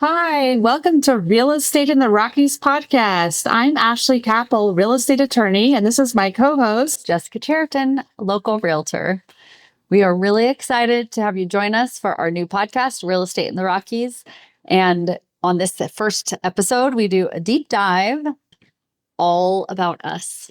Hi, welcome to Real Estate in the Rockies podcast. I'm Ashley Kappel, real estate attorney, and this is my co-host, Jessica Chariton, local realtor. We are really excited to have you join us for our new podcast, Real Estate in the Rockies. And on this first episode, we do a deep dive all about us.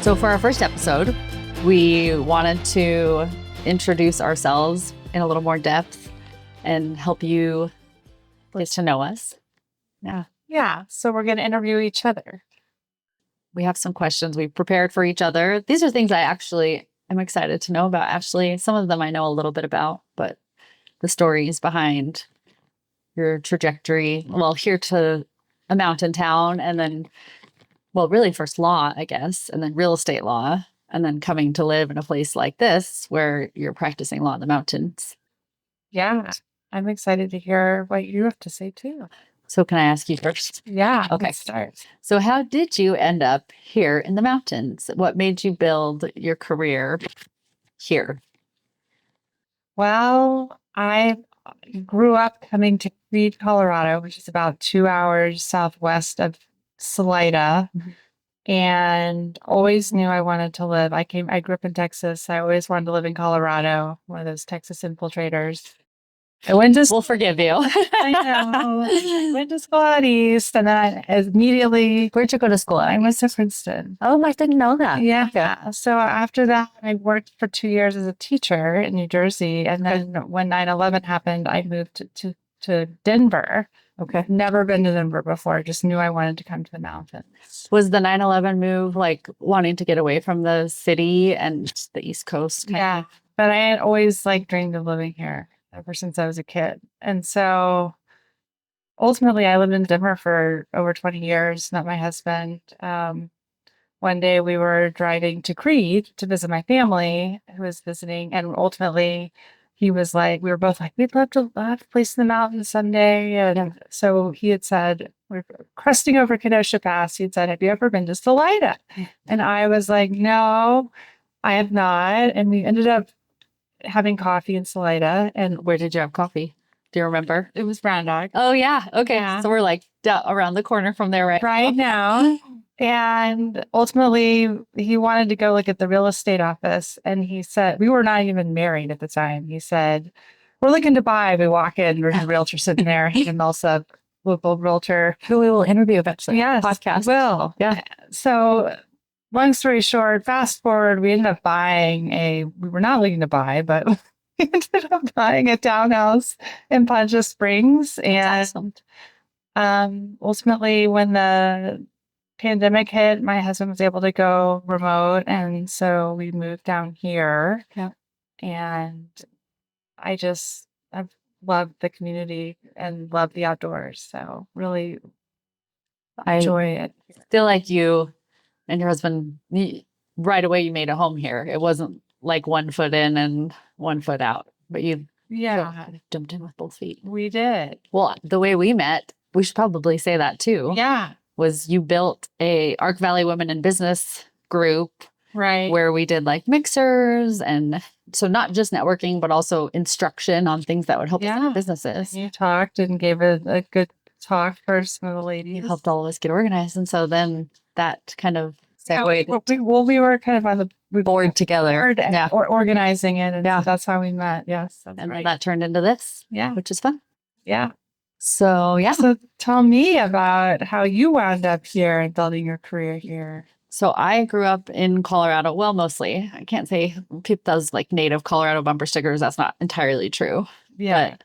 So for our first episode, we wanted to introduce ourselves in a little more depth and help you get to know us. Yeah, so we're going to interview each other. We have some questions we've prepared for each other. These are things I actually am excited to know about, Ashley. Some of them I know a little bit about, but the stories behind your trajectory, well, here to a mountain town, and then, well, really first law, I guess, and then real estate law, and then coming to live in a place like this where you're practicing law in the mountains. Yeah, I'm excited to hear what you have to say too. So can I ask you first? Yeah, Okay. let's start. So how did you end up here in the mountains? What made you build your career here? Well, I grew up coming to Reed, Colorado, which is about 2 hours southwest of Salida, and always knew I wanted to live. I grew up in Texas. I always wanted to live in Colorado, one of those Texas infiltrators. I went to We'll forgive you. I know. Went to school out east, and then I immediately Where'd you go to school? I went to Princeton. Oh, I didn't know that. Yeah. Okay. So after that, I worked for 2 years as a teacher in New Jersey, and then when 9/11 happened, I moved to Denver. Okay. Never been to Denver before. Just knew I wanted to come to the mountains. Was the 9/11 move like wanting to get away from the city and the East Coast? Yeah, but I had always like dreamed of living here ever since I was a kid, and so ultimately, I lived in Denver for over 20 years, met my husband. One day we were driving to Creed to visit my family who was visiting, and ultimately he was like, we were both like, we'd love to have a place in the mountains someday. And so he had said, we're cresting over Kenosha Pass. He had said, have you ever been to Salida? And I was like, no, I have not. And we ended up having coffee in Salida. And Where did you have coffee? Do you remember? it was Brown Dog. Oh, yeah. Okay. Yeah. So we're like around the corner from there, right? Right now. And ultimately, he wanted to go look at the real estate office. And he said, we were not even married at the time. He said, we're looking to buy. We walk in, there's a realtor sitting there, and also local realtor. Who we will interview eventually. Yes, Podcast. will. Yeah. So long story short, fast forward, we ended up we were not looking to buy, but we ended up buying a townhouse in Poncha Springs. That's And awesome. ultimately, when the pandemic hit, my husband was able to go remote, and so we moved down here. Yeah. And I've loved the community and loved the outdoors. So really I enjoy it. feel like you and your husband, right away, you made a home here. It wasn't like 1 foot in and 1 foot out, but you Yeah, jumped in with both feet. we did. Well, the way we met, we should probably say that too. Yeah, Was you built a Arc Valley Women in Business group right. where we did like mixers, and so not just networking, but also instruction on things that would help us in our businesses. You talked and gave a good talk for some of the ladies. You helped all of us get organized. And so then that kind of segued We were kind of on the board together. Yeah. or organizing it, and Yeah. that's how we met. Yes, that's And right. that turned into this, Yeah, which is fun. yeah. So, yeah. So tell me about how you wound up here and building your career here. So I grew up in Colorado. Well, mostly. I can't say people does like native Colorado bumper stickers. That's not entirely true. Yeah.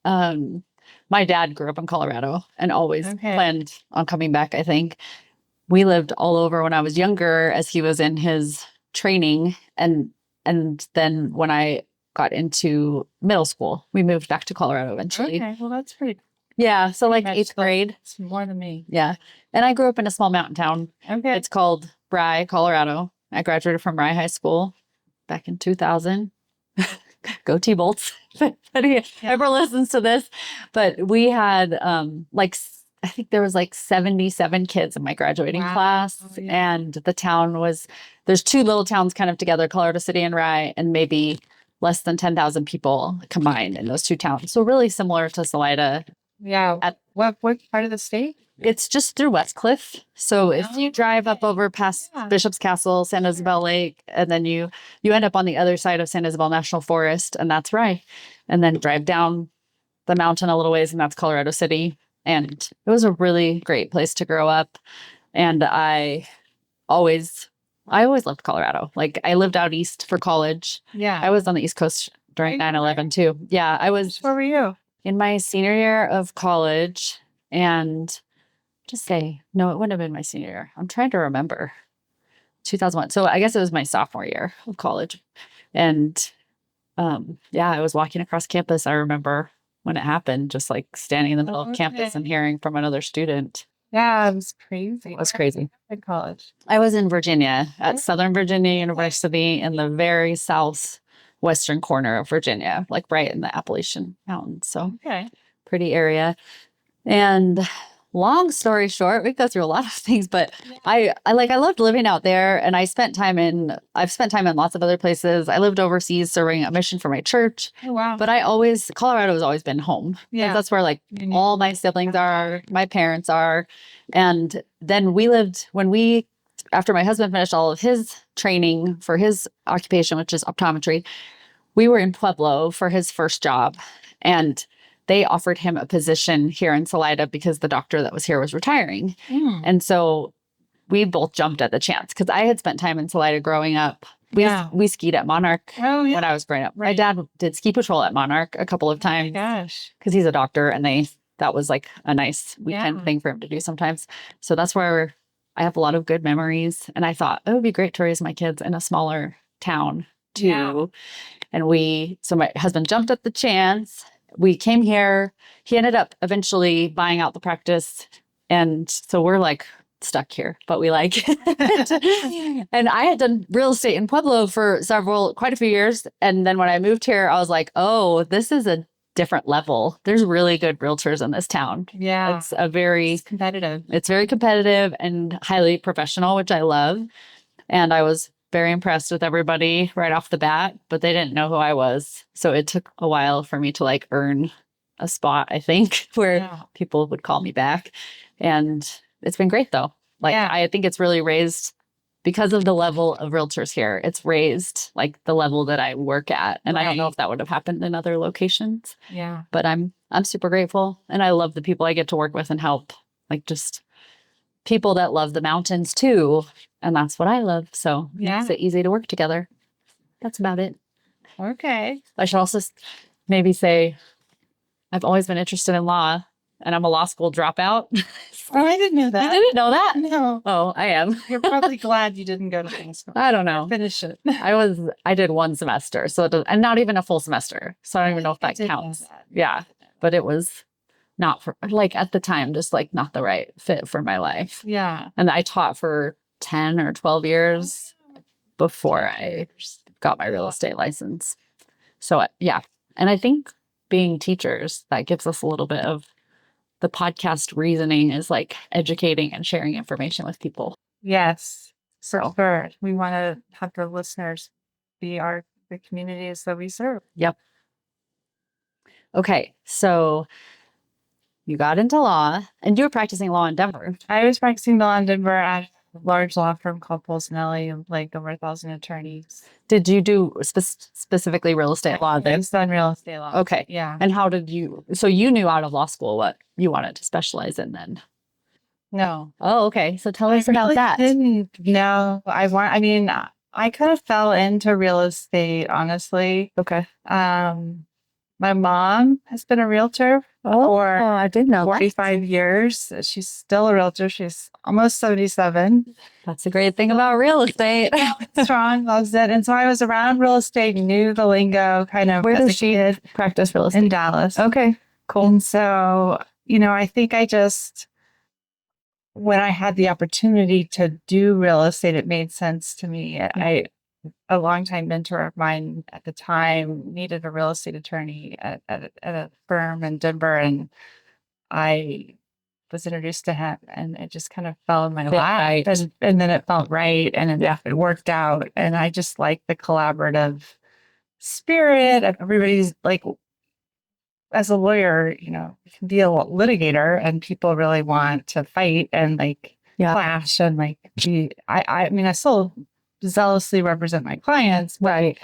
But my dad grew up in Colorado and always planned on coming back, I think. We lived all over when I was younger as he was in his training. And then when I got into middle school. We moved back to Colorado eventually. Okay, well, that's pretty Yeah. So like much eighth grade. It's more than me. Yeah. And I grew up in a small mountain town. Okay. It's called Rye, Colorado. I graduated from Rye High School back in 2000. Go T-Bolts. If anybody ever listens to this. But we had I think there was like 77 kids in my graduating class. Oh, yeah. And the town there's two little towns kind of together, Colorado City and Rye, and maybe less than 10,000 people combined in those two towns. So really similar to Salida. Yeah. What part of the state? It's just through Westcliff. So if you drive up over past Bishop's Castle, San Isabel Lake, and then you end up on the other side of San Isabel National Forest, and that's Rye. And then drive down the mountain a little ways, and that's Colorado City. And it was a really great place to grow up. And I always loved Colorado. Like I lived out east for college. Yeah. I was on the East Coast during 9/11 too. Yeah, I was. Where were you? In my senior year of college, and just say, no, it wouldn't have been my senior year. I'm trying to remember. 2001. So I guess it was my sophomore year of college. And I was walking across campus. I remember when it happened, just like standing in the middle of campus and hearing from another student. Yeah, it was crazy. It was crazy. In college. I was in Virginia at Southern Virginia University in the very southwestern corner of Virginia, like right in the Appalachian Mountains. So pretty area. And long story short, we go through a lot of things, but I loved living out there, and I've spent time in lots of other places. I lived overseas serving a mission for my church. Oh, wow. But Colorado has always been home. Yeah. That's where all my siblings are, my parents are. And then after my husband finished all of his training for his occupation, which is optometry, we were in Pueblo for his first job. And they offered him a position here in Salida because the doctor that was here was retiring. And so we both jumped at the chance because I had spent time in Salida growing up. We skied at Monarch when I was growing up. Right. My dad did ski patrol at Monarch a couple of times. Because he's a doctor, and that was like a nice weekend thing for him to do sometimes. So that's where I have a lot of good memories. And I thought it would be great to raise my kids in a smaller town too. Yeah. And so my husband jumped at the chance. We came here. He ended up eventually buying out the practice. And so we're like stuck here, but we like it. And I had done real estate in Pueblo for quite a few years. And then when I moved here, I was like, oh, this is a different level. There's really good realtors in this town. Yeah. It's competitive. It's very competitive and highly professional, which I love. And I was very impressed with everybody right off the bat, but they didn't know who I was. So it took a while for me to earn a spot, I think, where people would call me back. And it's been great though. I think it's really raised because of the level of realtors here. It's raised the level that I work at. And I don't know if that would have happened in other locations. Yeah. But I'm super grateful. And I love the people I get to work with and help. Just people that love the mountains too. And that's what I love. So it makes it easy to work together. That's about it. Okay. I should also maybe say I've always been interested in law, and I'm a law school dropout. Oh, I didn't know that. You didn't know that? No. Oh, I am. You're probably glad you didn't go to law school. I don't know. Finish it. I did one semester, and not even a full semester. So I don't even know if that counts. Yeah. But it was not for, at the time, just not the right fit for my life. Yeah. And I taught for 10 or 12 years before I got my real estate license. So yeah. And I think being teachers, that gives us a little bit of the podcast reasoning is educating and sharing information with people. Yes, for sure. We want to have the listeners be the communities that we serve. Yep. Okay. So you got into law, and you were practicing law in Denver. I was practicing law in Denver at a large law firm called Polsinelli, over 1,000 attorneys. Did you do specifically real estate law then? I've done real estate law. Okay. Yeah. And how did so you knew out of law school what you wanted to specialize in then? No. Oh, okay. So tell us about that. No, I kind of fell into real estate, honestly. Okay. My mom has been a realtor for I did know that. 45 years. She's still a realtor. She's almost 77. That's the great thing about real estate. Strong, loves it. And so I was around real estate, knew the lingo kind of Where as a does she kid practice real in estate? Dallas. Okay, cool. And so, I think when I had the opportunity to do real estate, it made sense to me. A longtime mentor of mine at the time needed a real estate attorney at a firm in Denver, and I was introduced to him, and it just kind of fell in my lap, and then it felt right, and it worked out, and I just like the collaborative spirit of everybody's like. As a lawyer, you can be a litigator, and people really want to fight and clash and I mean, I still zealously represent my clients, but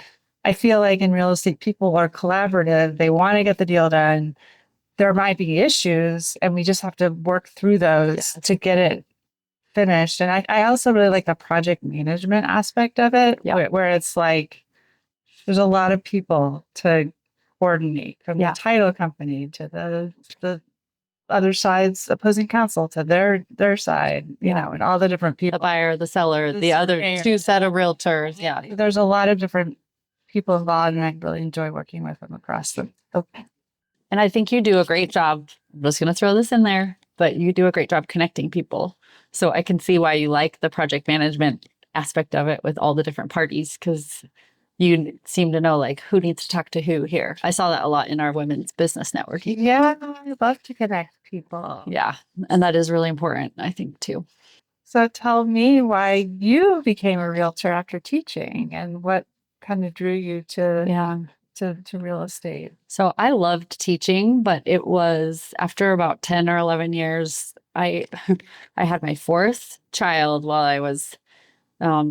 I feel like in real estate, people are collaborative. They want to get the deal done. There might be issues, and we just have to work through those to get it finished. And I also really like the project management aspect of it, where it's like there's a lot of people to coordinate, from the title company to the other side's opposing counsel to their side, and all the different people. The buyer, the seller, the other two set of realtors. Yeah. There's a lot of different people involved, and I really enjoy working with them across them. Okay. And I think you do a great job. I'm just going to throw this in there, but you do a great job connecting people. So I can see why you like the project management aspect of it with all the different parties, because you seem to know like who needs to talk to who here. I saw that a lot in our women's business networking. Yeah, I love to connect people. Yeah. And that is really important, I think, too. So tell me why you became a realtor after teaching, and what kind of drew you to real estate. So I loved teaching, but it was after about 10 or 11 years, I had my fourth child while I was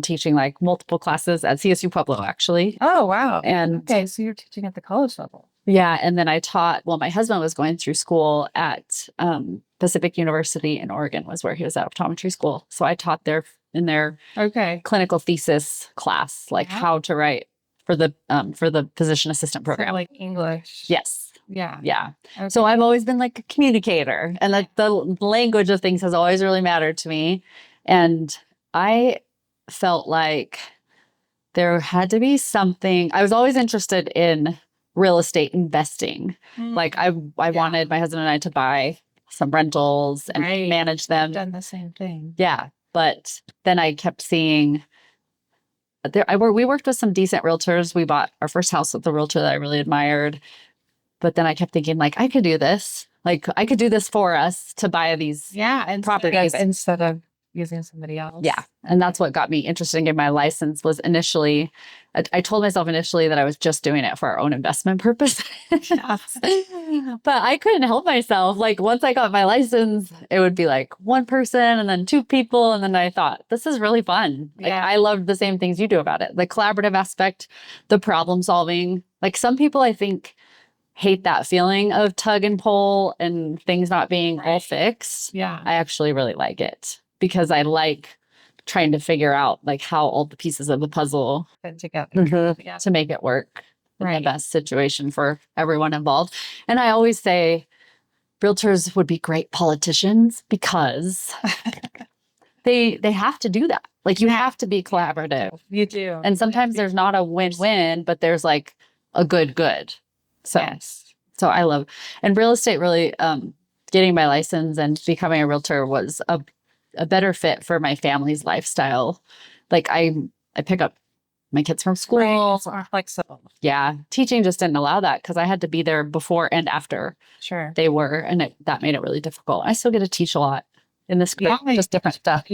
teaching like multiple classes at CSU Pueblo, actually. Oh, wow. And okay, so you're teaching at the college level. Yeah. And then I taught, my husband was going through school at Pacific University in Oregon, was where he was at optometry school. So I taught there in their clinical thesis class, like how to write for the physician assistant program. So like English. Yes. Yeah. Yeah. Okay. So I've always been like a communicator, and like the language of things has always really mattered to me. And I felt like there had to be something. I was always interested in real estate investing. Like I wanted my husband and I to buy some rentals and manage them. I've done the same thing. Yeah. But then I kept seeing we worked with some decent realtors. We bought our first house with a realtor that I really admired. But then I kept thinking, like, I could do this. Like, I could do this for us to buy these properties instead of using somebody else. Yeah. And that's what got me interested in getting my license. Was initially, I told myself initially that I was just doing it for our own investment purpose. But I couldn't help myself. Like once I got my license, it would be like one person and then two people. And then I thought, this is really fun. Like, I loved the same things you do about it. The collaborative aspect, the problem solving. Like some people, I think, hate that feeling of tug and pull and things not being all fixed. Yeah. I actually really like it, because I like trying to figure out like how all the pieces of the puzzle fit together to make it work in the best situation for everyone involved. And I always say realtors would be great politicians, because they have to do that. Like you have to be collaborative. You do. And sometimes there's not a win-win, but there's like a good. So, so I love, and real estate really, getting my license and becoming a realtor was a better fit for my family's lifestyle. Like I pick up my kids from school. It's more flexible. Yeah. Teaching just didn't allow that, because I had to be there before and after they were. And that made it really difficult. I still get to teach a lot in this group, just different stuff.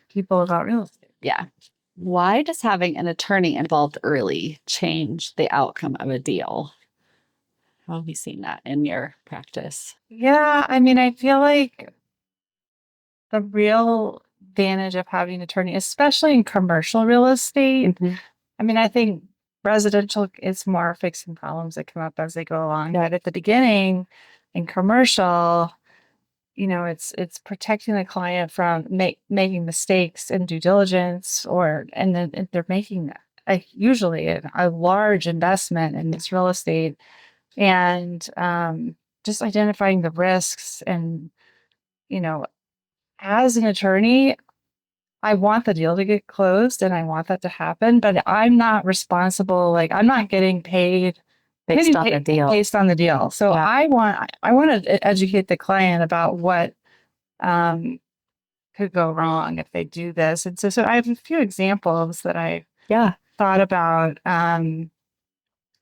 People about real estate. Yeah. Why does having an attorney involved early change the outcome of a deal? How have you seen that in your practice? Yeah. I mean, I feel like the real advantage of having an attorney, especially in commercial real estate. I mean, I think residential is more fixing problems that come up as they go along. But at the beginning, in commercial, it's protecting the client from making mistakes in due diligence, and then if they're making usually a large investment in this real estate. and just identifying the risks. And, as an attorney, I want the deal to get closed and I want that to happen, but I'm not responsible. Like, I'm not getting paid Based on the deal. based on the deal. So Yeah. I want to educate the client about what could go wrong if they do this. And so I have a few examples that I thought about.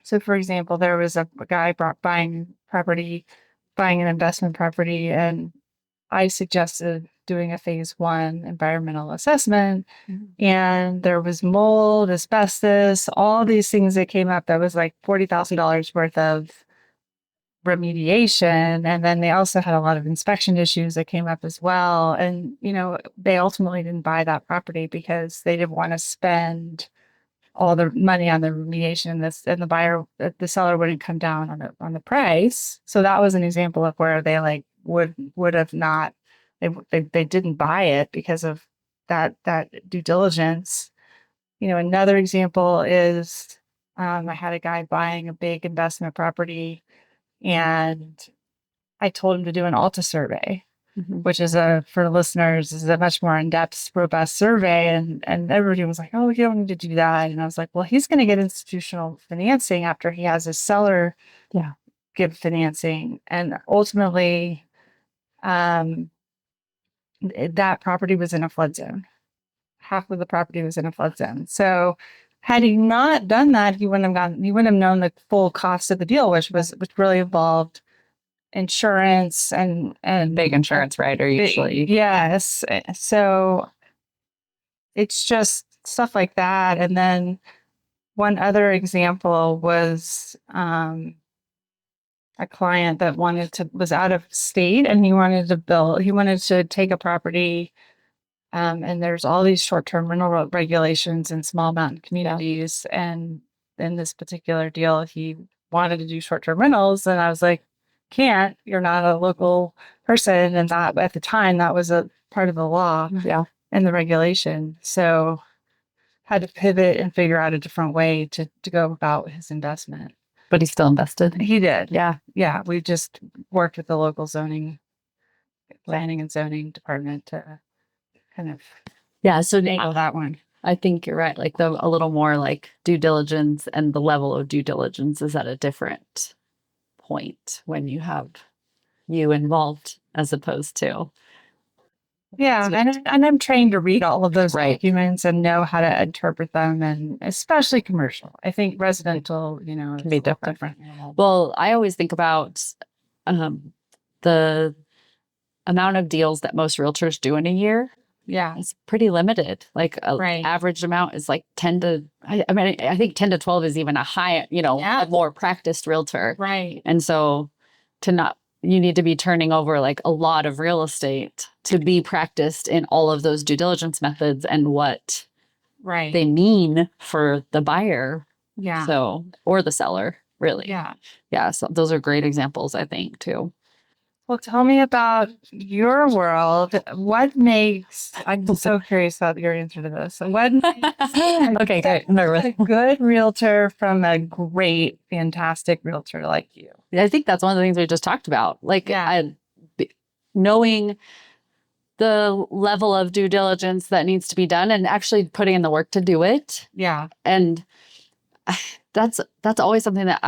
So for example, there was a guy buying an investment property, and I suggested doing a phase 1 environmental assessment. And there was mold, asbestos, all these things that came up. That was like $40,000 worth of remediation. And then they also had a lot of inspection issues that came up as well. And, they ultimately didn't buy that property because they didn't want to spend all the money on the remediation, and the seller wouldn't come down on the price. So that was an example of where they like would have not, they didn't buy it because of that due diligence. Another example is, I had a guy buying a big investment property, and I told him to do an Alta survey, which is for listeners, is a much more in-depth, robust survey. And everybody was like, oh, you don't need to do that. And I was like, well, he's going to get institutional financing after he has his seller give financing. And ultimately, that property was in a flood zone. Half of the property was in a flood zone. So had he not done that, he wouldn't have known the full cost of the deal, which really involved insurance and big insurance writer usually. Yes. So it's just stuff like that. And then one other example was a client that was out of state, and he wanted to take a property. And there's all these short-term rental regulations in small mountain communities. And in this particular deal, he wanted to do short-term rentals. And I was like, you're not a local person. And that, at the time, that was a part of the law and the regulation. So had to pivot and figure out a different way to go about his investment. But he still invested. He did. Yeah. Yeah. We just worked with the local planning and zoning department to kind of so nail that one. I think you're right. Like a little more like due diligence, and the level of due diligence is at a different point when you have you involved as opposed to. Yeah, and I'm trained to read all of those documents and know how to interpret them, and especially commercial. I think residential, can be different. Well, I always think about the amount of deals that most realtors do in a year. Yeah, it's pretty limited. Like average amount is like 10 to, I think 10 to 12 is even a high, a more practiced realtor. Right. And so you need to be turning over like a lot of real estate to be practiced in all of those due diligence methods and what they mean for the buyer. Yeah. So, or the seller, really. Yeah. Yeah. So those are great examples, I think, too. Well, tell me about your world. I'm so curious about your answer to this. What okay, great. Nervous. A good realtor from a great, fantastic realtor like you? I think that's one of the things we just talked about. Like, knowing the level of due diligence that needs to be done and actually putting in the work to do it. Yeah. And that's always something that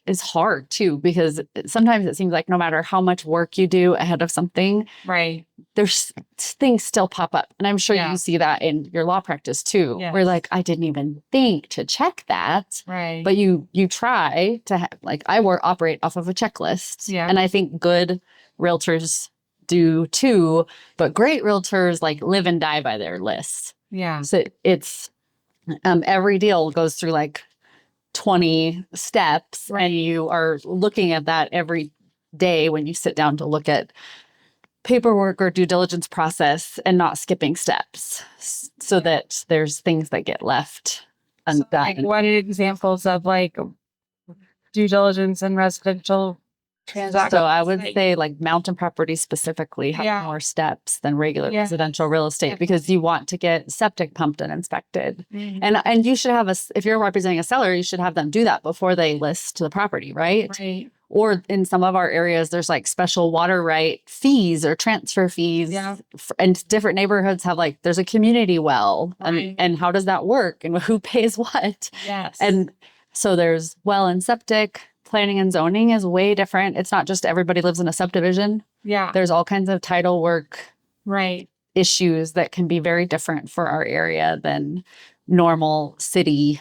is hard too, because sometimes it seems like no matter how much work you do ahead of something, there's things still pop up. And I'm sure you see that in your law practice too, where like, I didn't even think to check that. Right. But you try to operate off of a checklist. Yeah. And I think good realtors do too, but great realtors like live and die by their lists. Yeah. So it's every deal goes through like 20 steps, and you are looking at that every day when you sit down to look at paperwork or due diligence process, and not skipping steps so that there's things that get left undone. So, like, what are examples of like due diligence and residential transact. So I would say like mountain properties specifically have Yeah. more steps than regular Yeah. residential real estate because you want to get septic pumped and inspected. Mhm. And you should have if you're representing a seller, you should have them do that before they list the property, right? Right. Or in some of our areas, there's like special water right fees or transfer fees. Yeah. And different neighborhoods have like, there's a community well. Right. And how does that work? And who pays what? Yes. And so there's well and septic. Planning and zoning is way different. It's not just everybody lives in a subdivision. yeah. There's all kinds of title work Right. issues that can be very different for our area than normal city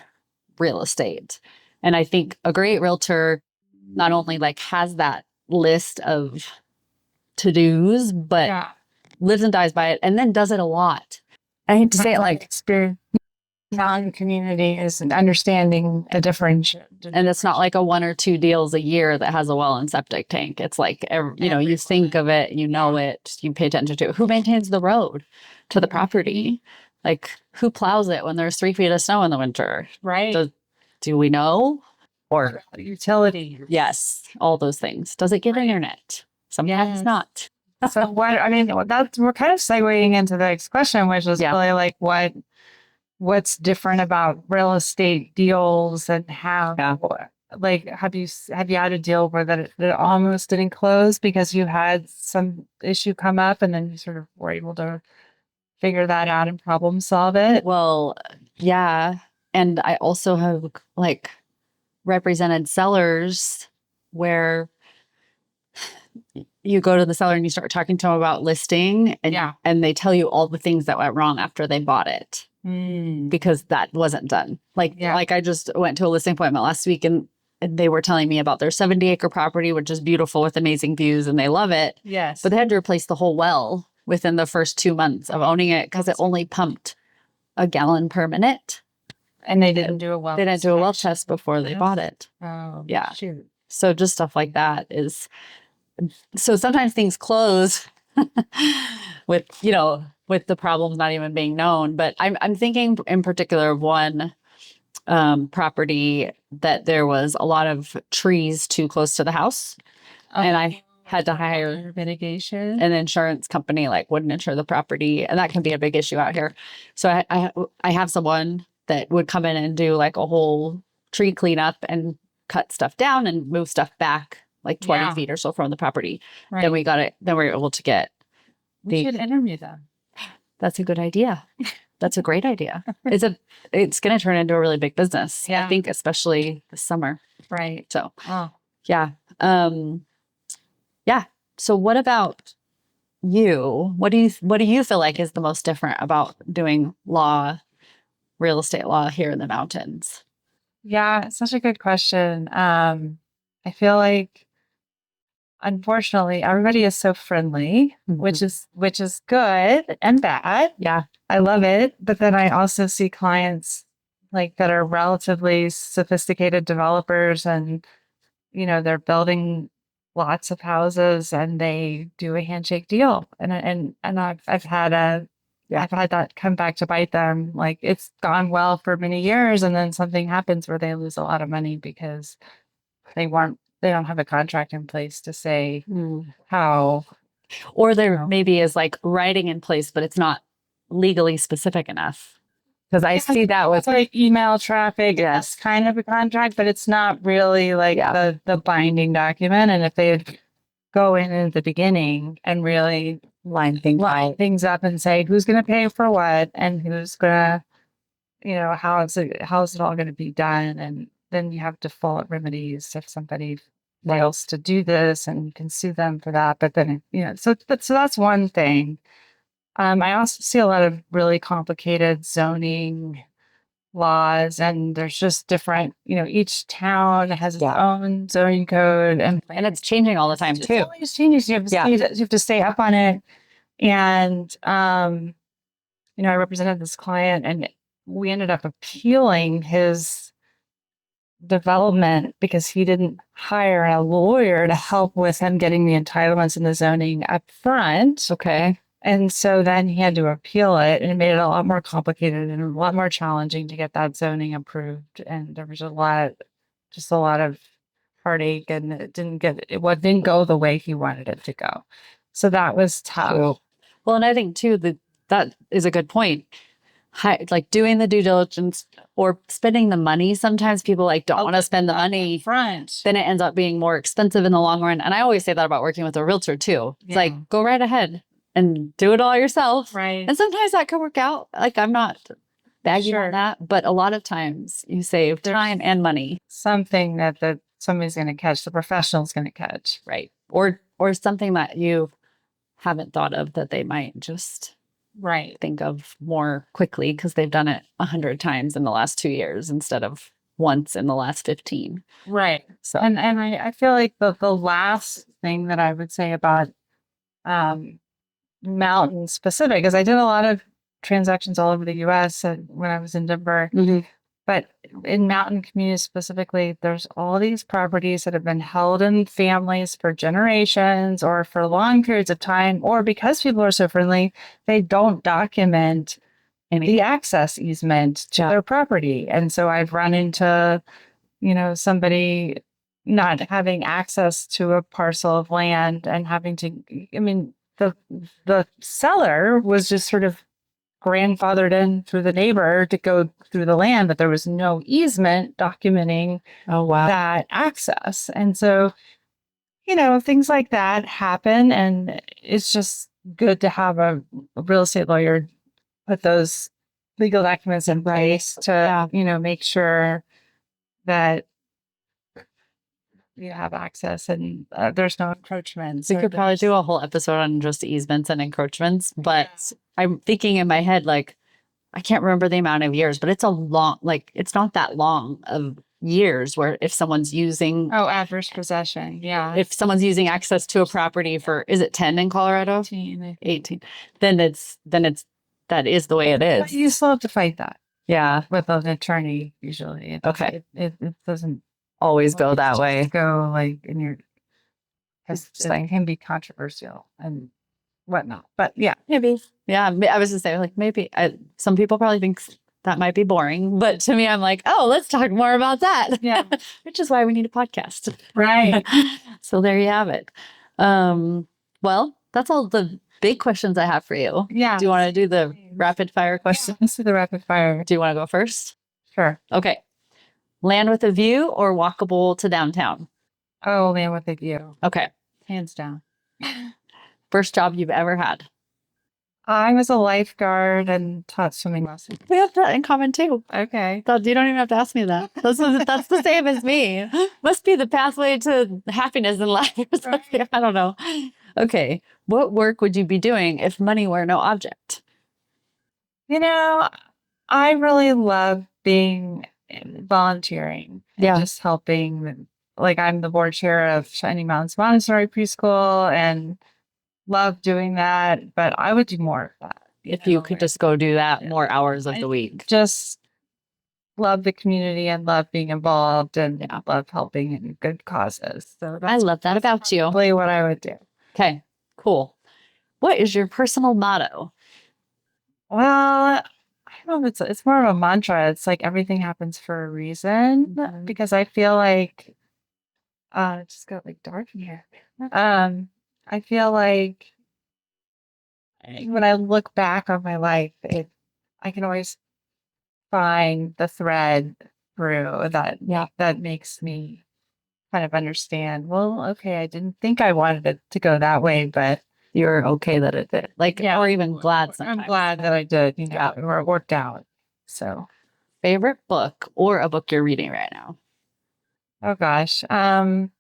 real estate. And I think a great realtor not only like has that list of to-dos, but Yeah. lives and dies by it and then does it a lot. I hate to say it like experience non-community is an understanding a difference. and it's not like a 1 or 2 deals a year that has a well and septic tank. It's like, you think of it, it, you pay attention to it. Who maintains the road to the property? Like who plows it when there's 3 feet of snow in the winter? Right. Do we know? Or utility. yes, all those things. Does it get internet? Sometimes Yes. not. So we're kind of segueing into the next question, which is really like what's different about real estate deals and how like have you had a deal where that it almost didn't close because you had some issue come up and then you sort of were able to figure that out and problem solve it? Well, yeah. And I also have like represented sellers where you go to the seller and you start talking to them about listing and they tell you all the things that went wrong after they bought it because that wasn't done. Like I just went to a listing appointment last week and they were telling me about their 70-acre property, which is beautiful with amazing views and they love it. Yes. But they had to replace the whole well within the first 2 months of owning it because it only pumped a gallon per minute. And they didn't do a well. They didn't do a well test before they bought it. Oh, yeah. Shoot. So just stuff like that is. So sometimes things close with the problems not even being known. But I'm thinking in particular of one property that there was a lot of trees too close to the house, and I had to hire mitigation. An insurance company like wouldn't insure the property, and that can be a big issue out here. So I have someone that would come in and do like a whole tree cleanup and cut stuff down and move stuff back like 20 feet or so from the property. Right. Then we got it. Then we were able to get. We should interview them. That's a good idea. That's a great idea. It's going to turn into a really big business. Yeah. I think especially this summer. Right. So, yeah. Yeah. So what about you? What do you feel like is the most different about doing real estate law here in the mountains? Yeah, it's such a good question. I feel like unfortunately everybody is so friendly, which is good and bad. Yeah. I love it. But then I also see clients like that are relatively sophisticated developers and they're building lots of houses and they do a handshake deal. And I've had that come back to bite them. Like it's gone well for many years and then something happens where they lose a lot of money because they don't have a contract in place to say how. Or there maybe is like writing in place, but it's not legally specific enough. Because I see that with like email traffic. Yes, kind of a contract, but it's not really like the binding document. And if they go in at the beginning and really line things up and say who's going to pay for what and who's going to, how is it all going to be done, and then you have default remedies if somebody fails to do this, and you can sue them for that. But then so that's one thing. I also see a lot of really complicated zoning laws, and there's just different, each town has its own zoning code, and it's changing all the time too. It always changes. You have to stay up on it. And, I represented this client and we ended up appealing his development because he didn't hire a lawyer to help with him getting the entitlements and the zoning up front. Okay. And so then he had to appeal it, and it made it a lot more complicated and a lot more challenging to get that zoning approved. And there was a lot of heartache, and it didn't go the way he wanted it to go. So that was tough. Well, and I think too that is a good point. Like doing the due diligence or spending the money. Sometimes people like don't want to spend the money Front. then it ends up being more expensive in the long run. And I always say that about working with a realtor too. It's like, go right ahead and do it all yourself. Right. And sometimes that could work out. Like I'm not bagging on that, but a lot of times you save time and money. Something that somebody's going to catch, the professional's going to catch. Right. Or something that you haven't thought of that they might just think of more quickly because they've done it 100 times in the last 2 years instead of once in the last 15. Right. So and I feel like the last thing that I would say about mountain specific, because I did a lot of transactions all over the US when I was in Denver. But in mountain communities specifically, there's all these properties that have been held in families for generations or for long periods of time, or because people are so friendly, they don't document the access easement to their property. And so I've run into, somebody not having access to a parcel of land and having to, I mean, the seller was just sort of grandfathered in through the neighbor to go through the land, but there was no easement documenting that access. And so, things like that happen, and it's just good to have a real estate lawyer put those legal documents in place to, make sure that you have access and there's no encroachments. We could probably do a whole episode on just easements and encroachments, but I'm thinking in my head, like, I can't remember the amount of years, but it's it's not that long of years where if someone's using. Oh, adverse possession. Yeah. If someone's using access to a property for, is it 10 in Colorado? 18. Then that is the way it is. But you still have to fight that. Yeah. With an attorney, usually. Okay. It doesn't always go that way. Go like in your, because it can be controversial and whatnot. But yeah, maybe. Yeah, I was just saying, like, maybe some people probably think that might be boring, but to me, I'm like, oh, let's talk more about that. Yeah, which is why we need a podcast, right? So there you have it. Well, that's all the big questions I have for you. Yeah. Do you want to do the rapid fire questions? Let's do the rapid fire. Do you want to go first? Sure. Okay. Land with a view or walkable to downtown? Oh, land with a view. Okay. Hands down. First job you've ever had? I was a lifeguard and taught swimming lessons. We have that in common too. Okay. You don't even have to ask me that. That's the same as me. Must be the pathway to happiness in life or something. I don't know. Okay. What work would you be doing if money were no object? I really love being volunteering. And just helping. Like I'm the board chair of Shining Mountains Montessori Preschool and love doing that, but I would do more of that. If you could just go do that more hours of the week. Just love the community and love being involved and love helping in good causes. So I love that about you. Probably what I would do. Okay, cool. What is your personal motto? Well, I don't know if it's more of a mantra. It's like everything happens for a reason, because I feel like it just got like dark in here. I feel like when I look back on my life, I can always find the thread through that makes me kind of understand, well, okay, I didn't think I wanted it to go that way, but you're okay that it did. Like, or even glad sometimes. I'm glad that I did, or it worked out. So, favorite book or a book you're reading right now? Oh gosh. I'm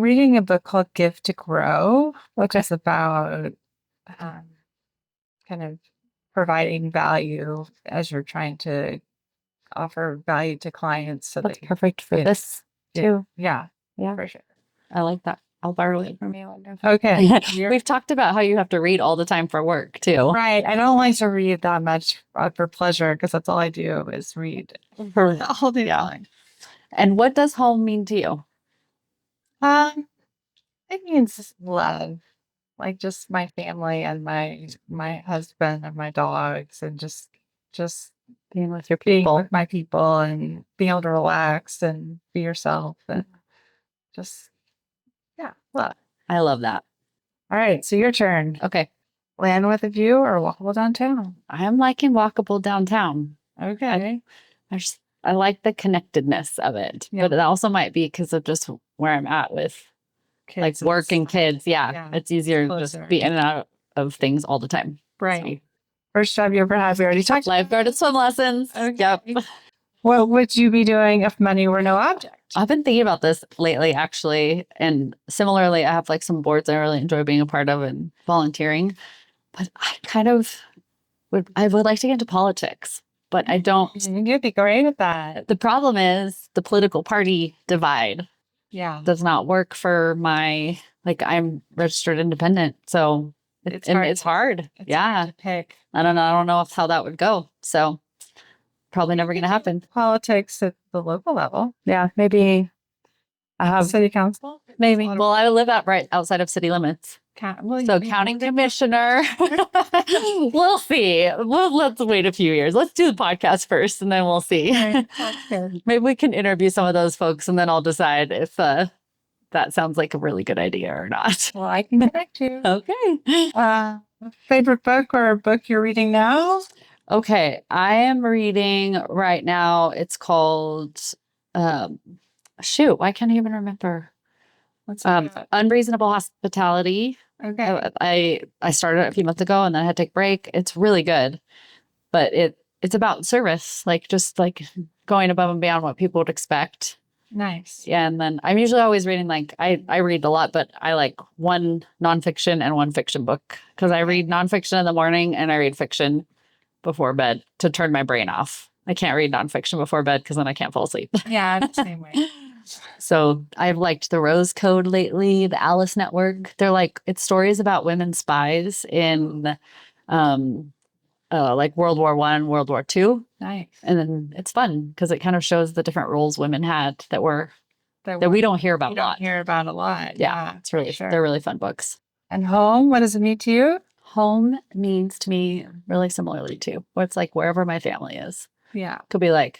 reading a book called Give to Grow, which is about kind of providing value as you're trying to offer value to clients. So that's perfect for this too. Yeah, for sure. I like that. I'll borrow it from you. Okay. We've talked about how you have to read all the time for work too. Right. I don't like to read that much for pleasure because that's all I do is read all day long. And what does home mean to you? It means love, like just my family and my husband and my dogs, and just Being with your being people. with my people and being able to relax and be yourself and just, yeah. Well, I love that. all right. So your turn. Okay. Land with a view or walkable downtown? I'm liking walkable downtown. Okay. I like the connectedness of it, Yeah. but it also might be because of just where I'm at with Kids like work and kids. Yeah, yeah, it's easier to closer. just be in and out of things all the time. Right. First job you ever had, we already talked. Lifeguard and swim lessons. Okay. Yep. What would you be doing if money were no object? I've been thinking about this lately, actually. And similarly, I have like some boards I really enjoy being a part of and volunteering. But I would like to get into politics, but I don't. You'd be great at that. The problem is the political party divide Yeah. does not work for I'm registered independent. So it's hard. It's Yeah. hard to pick. I don't know. I don't know how that would go. So probably never going to happen. Politics at the local level. Yeah. Maybe city council. Maybe. Well, I live right outside of city limits. So county commissioner. We'll see. Let's wait a few years. Let's do the podcast first and then we'll see. Right. Maybe we can interview some of those folks and then I'll decide if that sounds like a really good idea or not. Well, I can connect you. Okay. Favorite book or a book you're reading now? Okay. I am reading right now. It's called, why can't I even remember? What's Unreasonable Hospitality. Okay. I started it a few months ago and then I had to take a break. It's really good, but it's about service, just going above and beyond what people would expect. Nice. Yeah, and then I'm usually always reading I read a lot, but I like one nonfiction and one fiction book because I read nonfiction in the morning and I read fiction before bed to turn my brain off. I can't read nonfiction before bed because then I can't fall asleep. Yeah, I'm the same way. So I've liked The Rose Code lately, the Alice Network. They're it's stories about women spies in World War I, World War II. Nice. And then it's fun because it kind of shows the different roles women had that we don't hear about a lot. Hear about a lot. Yeah, it's really they're really fun books. And home, what does it mean to you? Home means to me really similarly to where it's wherever my family is. Yeah. Could be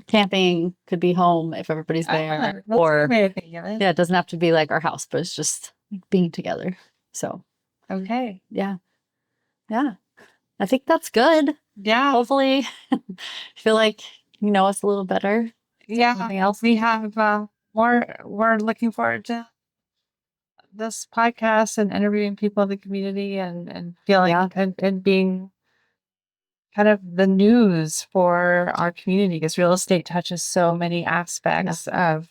camping, could be home if everybody's there. Or it doesn't have to be our house, but it's just being together. So okay. Yeah. I think that's good. Yeah. Hopefully feel like you know us a little better. Yeah. Something else we have we're looking forward to this podcast and interviewing people in the community and feeling and being kind of the news for our community because real estate touches so many aspects of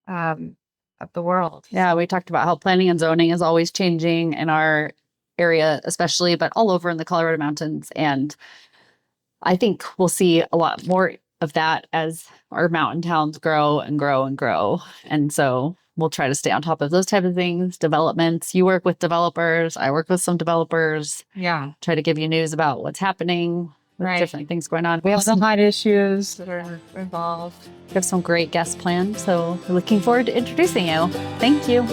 the world. Yeah, we talked about how planning and zoning is always changing in our area, especially, but all over in the Colorado Mountains. And I think we'll see a lot more of that as our mountain towns grow and grow and grow. And so we'll try to stay on top of those type of things, developments. You work with developers. I work with some developers. Yeah. Try to give you news about what's happening with different things going on. We have some hot issues that are involved. We have some great guests planned. So we're looking forward to introducing you. Thank you.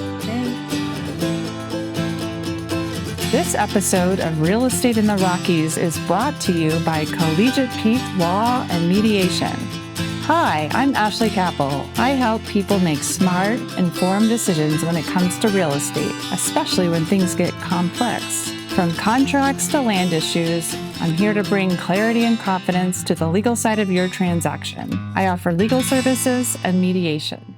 This episode of Real Estate in the Rockies is brought to you by Collegiate Peak Law and Mediation. Hi, I'm Ashley Kappel. I help people make smart, informed decisions when it comes to real estate, especially when things get complex. From contracts to land issues, I'm here to bring clarity and confidence to the legal side of your transaction. I offer legal services and mediation.